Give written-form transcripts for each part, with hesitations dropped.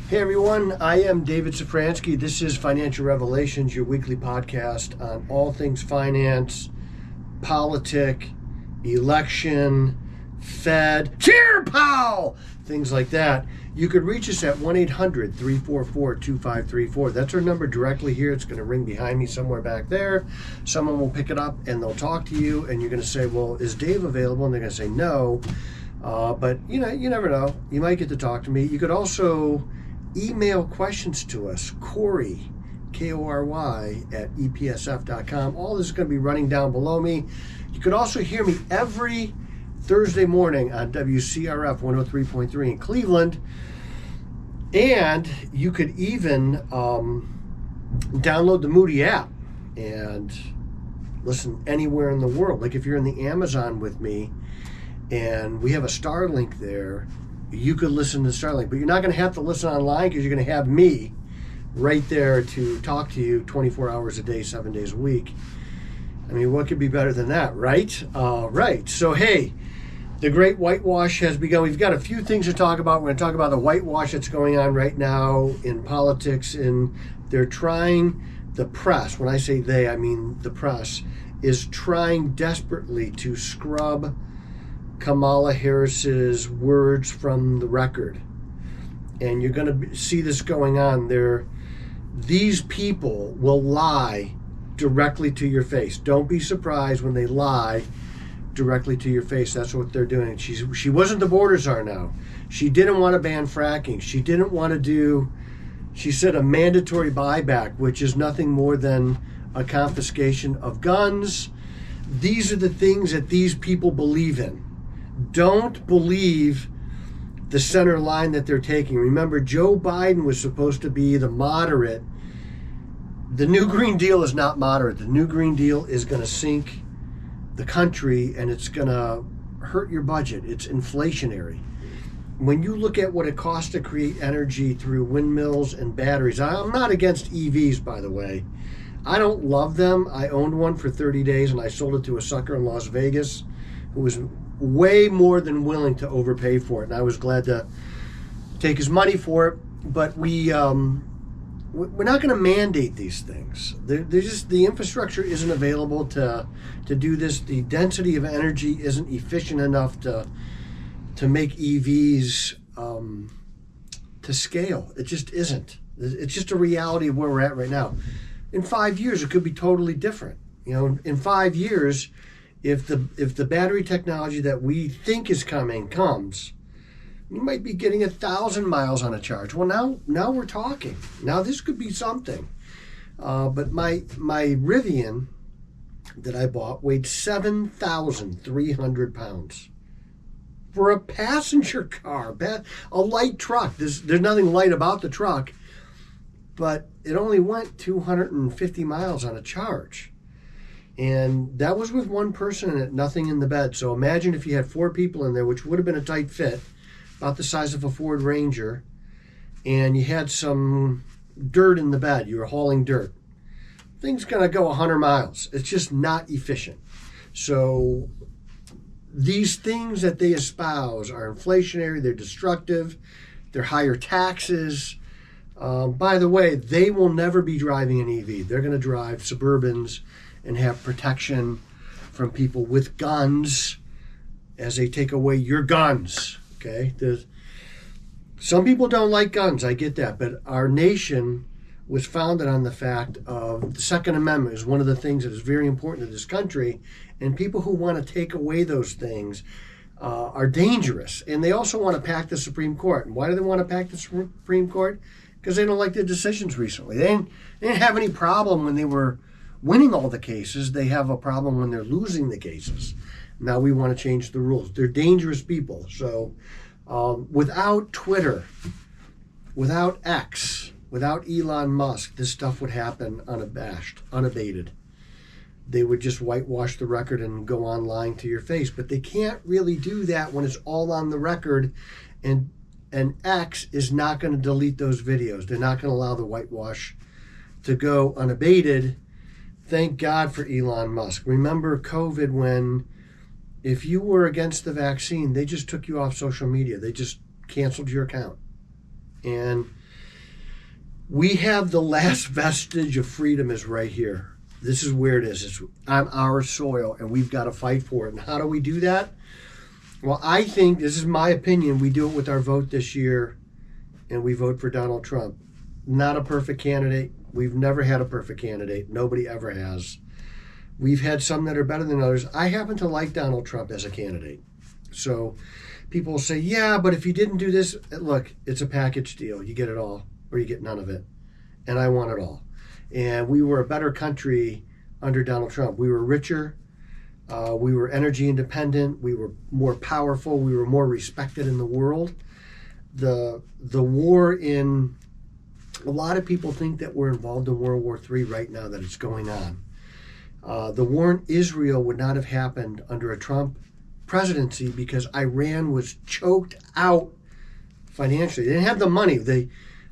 Hey everyone, I am David Safransky. This is Financial Revelations, your weekly podcast on all things finance, politic, election, Fed, cheer Powell, things like that. You could reach us at 1-800-344-2534. That's our number directly here. It's going to ring behind me somewhere back there. Someone will pick it up and they'll talk to you, and you're going to say, well, is Dave available? And they're going to say no. But you never know. You might get to talk to me. You could also email questions to us, Corey, K-O-R-Y, at epsf.com. All this is going to be running down below me. You could also hear me every Thursday morning on WCRF 103.3 in Cleveland. And you could even download the Moody app and listen anywhere in the world. Like if you're in the Amazon with me and we have a Starlink there, you could listen to Starlink, but you're not going to have to listen online because you're going to have me right there to talk to you 24 hours a day, 7 days a week. I mean, what could be better than that, right? Right. So, hey, the Great Whitewash has begun. We've got a few things to talk about. We're going to talk about the whitewash that's going on right now in politics, and they're trying, the press, when I say they, I mean the press, is trying desperately to scrub Kamala Harris's words from the record. And you're going to see this going on there. These people will lie directly to your face. Don't be surprised when they lie directly to your face. That's what they're doing. She wasn't the border czar now. She didn't want to ban fracking. She didn't want to do, she said, a mandatory buyback, which is nothing more than a confiscation of guns. These are the things that these people believe in. Don't believe the center line that they're taking. Remember, Joe Biden was supposed to be the moderate. The New Green Deal is not moderate. The New Green Deal is going to sink the country, and it's going to hurt your budget. It's inflationary. When you look at what it costs to create energy through windmills and batteries, I'm not against EVs, by the way. I don't love them. I owned one for 30 days, and I sold it to a sucker in Las Vegas who was way more than willing to overpay for it, and I was glad to take his money for it. But we're not going to mandate these things. The infrastructure isn't available to do this. The density of energy isn't efficient enough to make EVs to scale. It just isn't. It's just a reality of where we're at right now. In 5 years, it could be totally different. In 5 years, if the battery technology that we think is coming comes, you might be getting 1,000 miles on a charge. Well, now we're talking. Now this could be something. But my Rivian that I bought weighed 7,300 pounds. For a passenger car, a light truck. There's nothing light about the truck, but it only went 250 miles on a charge. And that was with one person in it, nothing in the bed. So imagine if you had 4 people in there, which would have been a tight fit, about the size of a Ford Ranger, and you had some dirt in the bed. You were hauling dirt. Thing's going to go 100 miles. It's just not efficient. So these things that they espouse are inflationary, they're destructive, they're higher taxes. By the way, they will never be driving an EV. They're going to drive Suburbans and have protection from people with guns as they take away your guns. Okay? Some people don't like guns, I get that, but our nation was founded on the fact of the Second Amendment is one of the things that is very important to this country, and people who want to take away those things are dangerous. And they also want to pack the Supreme Court. And why do they want to pack the Supreme Court? Because they don't like the decisions recently. They didn't have any problem when they were winning all the cases. They have a problem when they're losing the cases. Now we want to change the rules. They're dangerous people. So without Twitter, without X, without Elon Musk, this stuff would happen unabashed, unabated. They would just whitewash the record and go on lying to your face. But they can't really do that when it's all on the record, and X is not going to delete those videos. They're not going to allow the whitewash to go unabated. Thank God for Elon Musk. Remember COVID, when if you were against the vaccine, they just took you off social media. They just canceled your account. And We have the last vestige of freedom is right here. This is where it is. It's on our soil, and we've got to fight for it. And how do we do that? Well, I think, this is my opinion, we do it with our vote this year, and we vote for Donald Trump. Not a perfect candidate. We've never had a perfect candidate. Nobody ever has. We've had some that are better than others. I happen to like Donald Trump as a candidate. So people will say, yeah, but if you didn't do this, look, it's a package deal. You get it all, or you get none of it. And I want it all. And we were a better country under Donald Trump. We were richer. We were energy independent. We were more powerful. We were more respected in the world. The war in, a lot of people think that we're involved in World War III right now, that it's going on. The war in Israel would not have happened under a Trump presidency because Iran was choked out financially. They didn't have the money.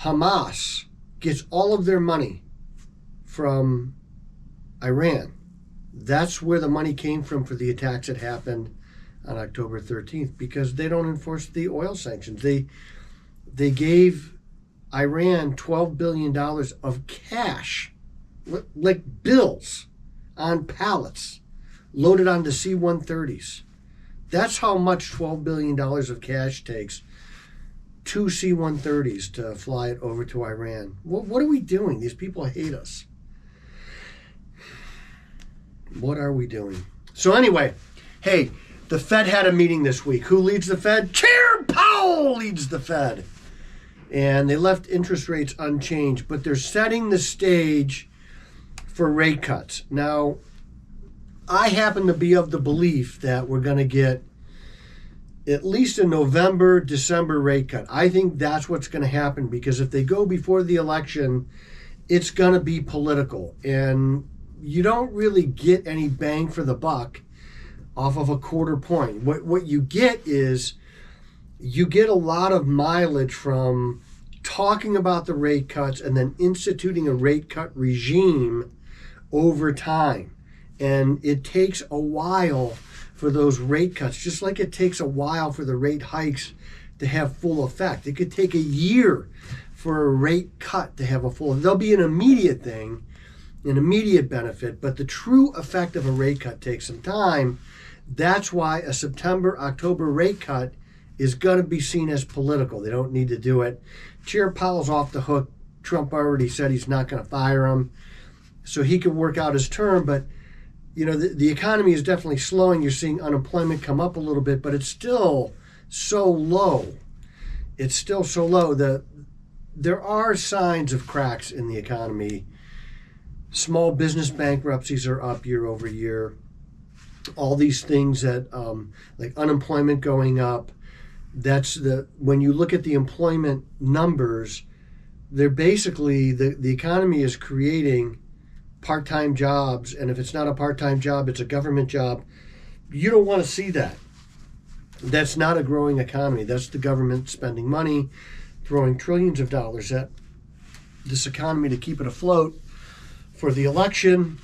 Hamas gets all of their money from Iran. That's where the money came from for the attacks that happened on October 13th, because they don't enforce the oil sanctions. They gave Iran $12 billion of cash, like bills, on pallets, loaded onto C-130s. That's how much $12 billion of cash takes, 2 C-130s to fly it over to Iran. What are we doing? These people hate us. What are we doing? So anyway, hey, the Fed had a meeting this week. Who leads the Fed? Chair Powell leads the Fed. And they left interest rates unchanged, but they're setting the stage for rate cuts. Now, I happen to be of the belief that we're going to get at least a November, December rate cut. I think that's what's going to happen, because if they go before the election, it's going to be political. And you don't really get any bang for the buck off of a quarter point. What you get is you get a lot of mileage from talking about the rate cuts and then instituting a rate cut regime over time. And it takes a while for those rate cuts, just like it takes a while for the rate hikes to have full effect. It could take a year for a rate cut to have a full. There'll be an immediate thing, an immediate benefit, but the true effect of a rate cut takes some time. That's why a September, October rate cut is going to be seen as political. They don't need to do it. Chair Powell's off the hook. Trump already said he's not going to fire him, so he can work out his term. But you know, the economy is definitely slowing. You're seeing unemployment come up a little bit, but it's still so low. It's still so low. There are signs of cracks in the economy. Small business bankruptcies are up year over year. All these things that, like unemployment going up, when you look at the employment numbers, they're basically, the economy is creating part-time jobs, and if it's not a part-time job, it's a government job. You don't want to see that. That's not a growing economy. That's the government spending money, throwing trillions of dollars at this economy to keep it afloat for the election.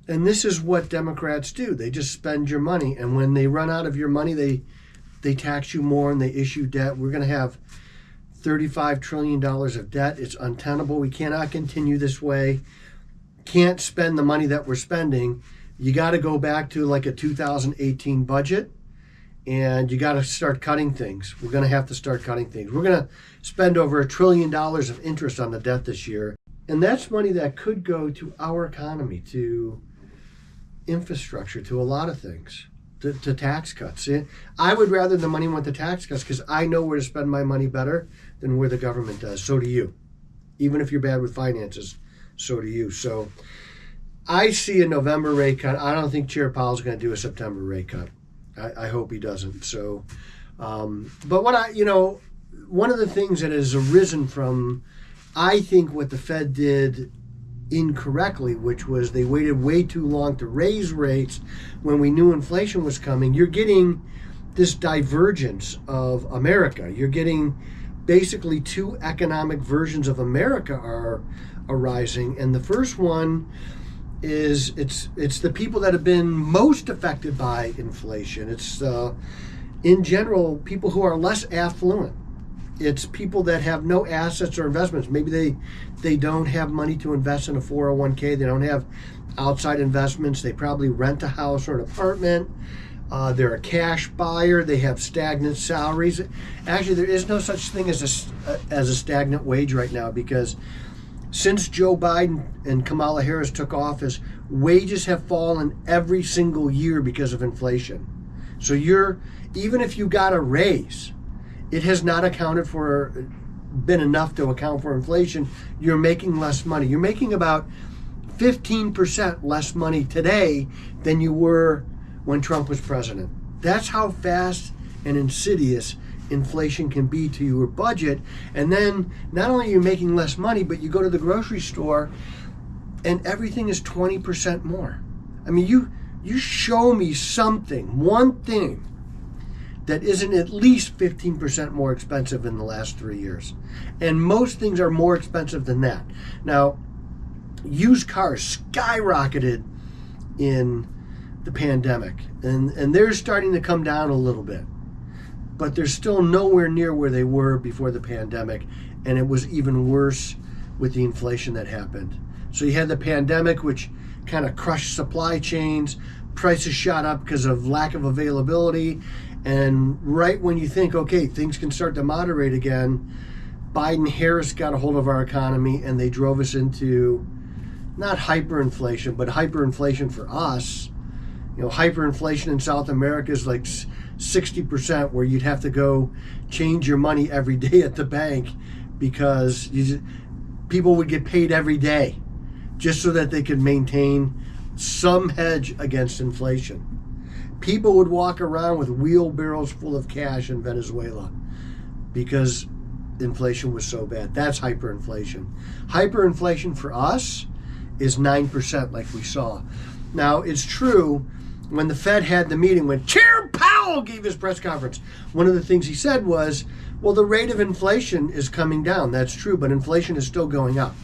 And this is what Democrats do. They just spend your money, and when they run out of your money, they tax you more and they issue debt. We're going to have $35 trillion of debt. It's untenable. We cannot continue this way. Can't spend the money that we're spending. You got to go back to like a 2018 budget, and you got to start cutting things. We're going to have to start cutting things. We're going to spend over $1 trillion of interest on the debt this year, and that's money that could go to our economy, to infrastructure, to a lot of things, to tax cuts. I would rather the money went to tax cuts, because I know where to spend my money better than where the government does. So do you. Even if you're bad with finances, so do you. So I see a November rate cut. I don't think Chair Powell's going to do a September rate cut. I hope he doesn't. So, but one of the things that has arisen from, I think, what the Fed did incorrectly, which was they waited way too long to raise rates when we knew inflation was coming. You're getting this divergence of America. You're getting basically two economic versions of America are arising, and the first one is it's the people that have been most affected by inflation. It's in general people who are less affluent. It's people that have no assets or investments. Maybe they don't have money to invest in a 401k. They don't have outside investments. They probably rent a house or an apartment. They're a cash buyer. They have stagnant salaries. Actually, there is no such thing as a stagnant wage right now, because since Joe Biden and Kamala Harris took office, wages have fallen every single year because of inflation. So even if you got a raise, it has not been enough to account for inflation. You're making less money. You're making about 15% less money today than you were when Trump was president. That's how fast and insidious inflation can be to your budget. And then not only are you making less money, but you go to the grocery store and everything is 20% more. I mean, you show me something, one thing, that isn't at least 15% more expensive in the last 3 years. And most things are more expensive than that. Now, used cars skyrocketed in the pandemic, and they're starting to come down a little bit. But they're still nowhere near where they were before the pandemic, and it was even worse with the inflation that happened. So you had the pandemic, which kind of crushed supply chains. Prices shot up because of lack of availability. And right when you think, okay, things can start to moderate again, Biden-Harris got a hold of our economy, and they drove us into not hyperinflation, but hyperinflation for us. Hyperinflation in South America is like 60%, where you'd have to go change your money every day at the bank, because people would get paid every day just so that they could maintain some hedge against inflation. People would walk around with wheelbarrows full of cash in Venezuela because inflation was so bad. That's hyperinflation. Hyperinflation for us is 9%, like we saw. Now, it's true, when the Fed had the meeting, when Chair Powell gave his press conference, one of the things he said was, well, the rate of inflation is coming down. That's true, but inflation is still going up.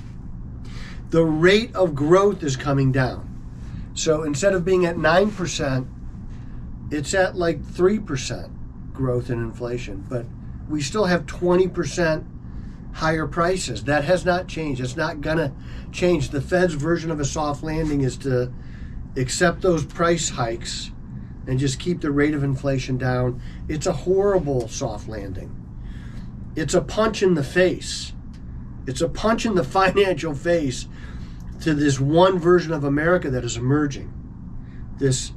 The rate of growth is coming down. So instead of being at 9%, it's at like 3% growth in inflation. But we still have 20% higher prices. That has not changed. It's not going to change. The Fed's version of a soft landing is to accept those price hikes and just keep the rate of inflation down. It's a horrible soft landing. It's a punch in the face. It's a punch in the financial face to this one version of America that is emerging. This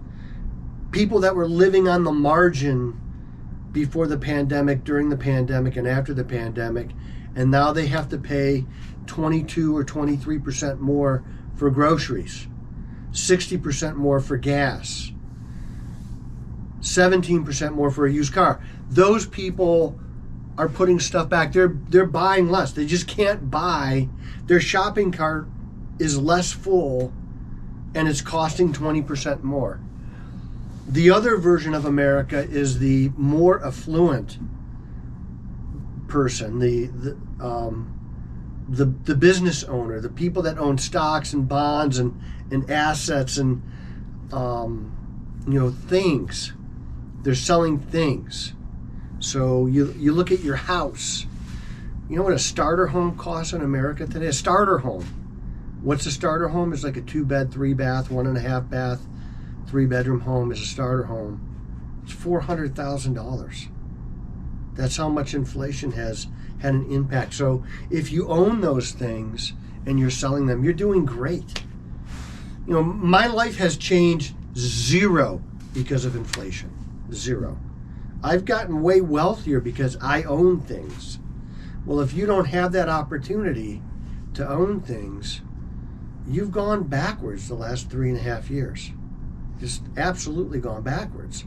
people that were living on the margin before the pandemic, during the pandemic, and after the pandemic, and now they have to pay 22 or 23% more for groceries, 60% more for gas, 17% more for a used car. Those people are putting stuff back. They're buying less. They just can't buy. Their shopping cart is less full, and it's costing 20% more. The other version of America is the more affluent person, the business owner, the people that own stocks and bonds and assets and things. They're selling things. So you look at your house. You know what a starter home costs in America today? A starter home. What's a starter home? It's like a 2-bed, 3-bath, 1.5 bath, 3-bedroom home is a starter home. It's $400,000. That's how much inflation has had an impact. So if you own those things and you're selling them, you're doing great. My life has changed zero because of inflation. Zero. I've gotten way wealthier because I own things. Well, if you don't have that opportunity to own things, you've gone backwards the last 3.5 years. Just absolutely gone backwards.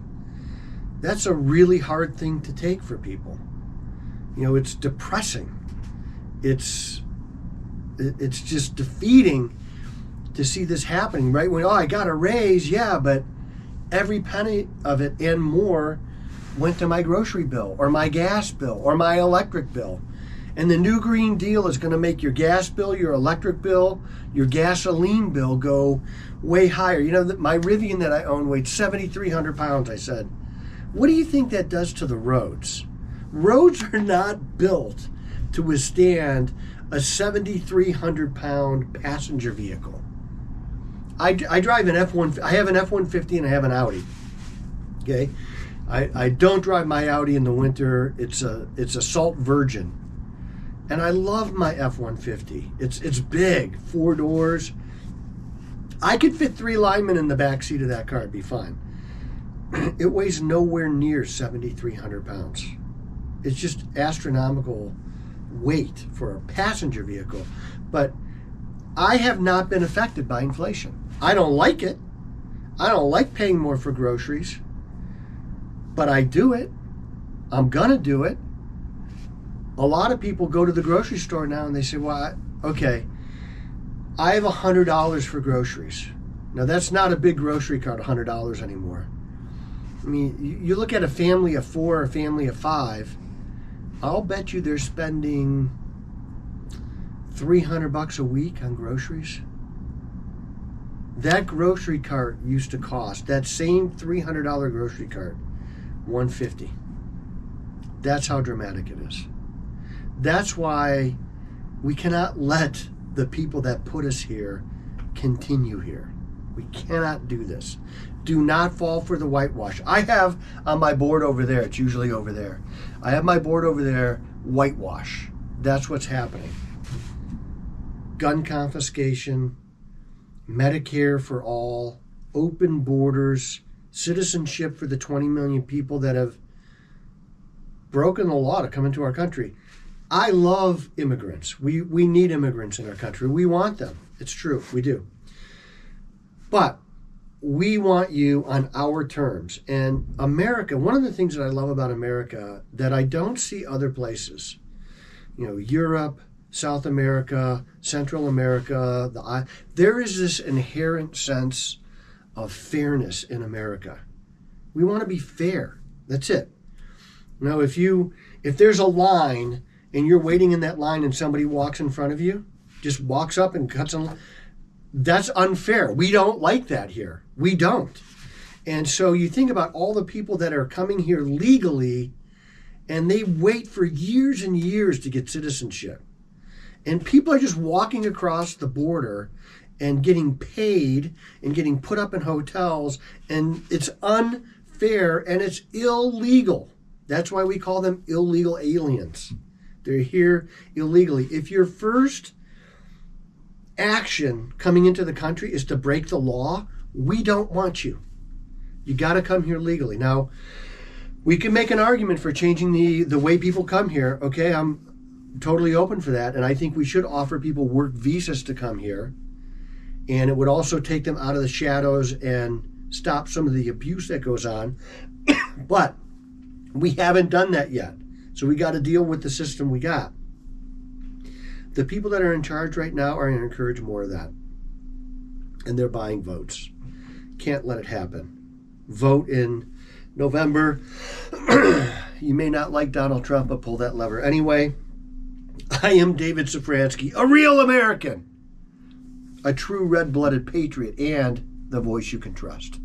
That's a really hard thing to take for people. It's depressing. It's just defeating to see this happening, right? When, I got a raise, yeah, but every penny of it and more went to my grocery bill or my gas bill or my electric bill. And the new Green Deal is going to make your gas bill, your electric bill, your gasoline bill go way higher. My Rivian that I own weighed 7,300 pounds, I said. What do you think that does to the roads? Roads are not built to withstand a 7,300-pound passenger vehicle. I drive an F-150. I have an F-150 and I have an Audi. Okay, I don't drive my Audi in the winter. It's a Salt Virgin, and I love my F-150. It's big, 4 doors. I could fit 3 linemen in the back seat of that car. It'd be fine. It weighs nowhere near 7,300 pounds. It's just astronomical weight for a passenger vehicle. But I have not been affected by inflation. I don't like it. I don't like paying more for groceries. But I do it. I'm going to do it. A lot of people go to the grocery store now and they say, well, okay, I have $100 for groceries. Now, that's not a big grocery cart, $100 anymore. I mean, you look at a family of 4 or a family of 5, I'll bet you they're spending $300 a week on groceries. That grocery cart used to cost, that same $300 grocery cart, $150. That's how dramatic it is. That's why we cannot let the people that put us here continue here. We cannot do this. Do not fall for the whitewash. I have on my board over there, it's usually over there, I have my board over there, whitewash. That's what's happening. Gun confiscation, Medicare for all, open borders, citizenship for the 20 million people that have broken the law to come into our country. I love immigrants. We need immigrants in our country. We want them. It's true. We do. But we want you on our terms. And America, one of the things that I love about America that I don't see other places, Europe, South America, Central America, there is this inherent sense of fairness in America. We want to be fair. That's it. Now, if there's a line and you're waiting in that line and somebody walks in front of you, just walks up and cuts in, that's unfair. We don't like that here. We don't. And so you think about all the people that are coming here legally and they wait for years and years to get citizenship. And people are just walking across the border and getting paid and getting put up in hotels, and it's unfair and it's illegal. That's why we call them illegal aliens. They're here illegally. If your first action coming into the country is to break the law, we don't want you. You got to come here legally. Now, we can make an argument for changing the way people come here. Okay, I'm totally open for that, and I think we should offer people work visas to come here, and it would also take them out of the shadows and stop some of the abuse that goes on. But we haven't done that yet, so we got to deal with the system we got. The people that are in charge right now are going to encourage more of that, and they're buying votes. Can't let it happen. Vote in November. You may not like Donald Trump, but pull that lever anyway. I am David Safransky, a real American, a true red-blooded patriot, and the voice you can trust.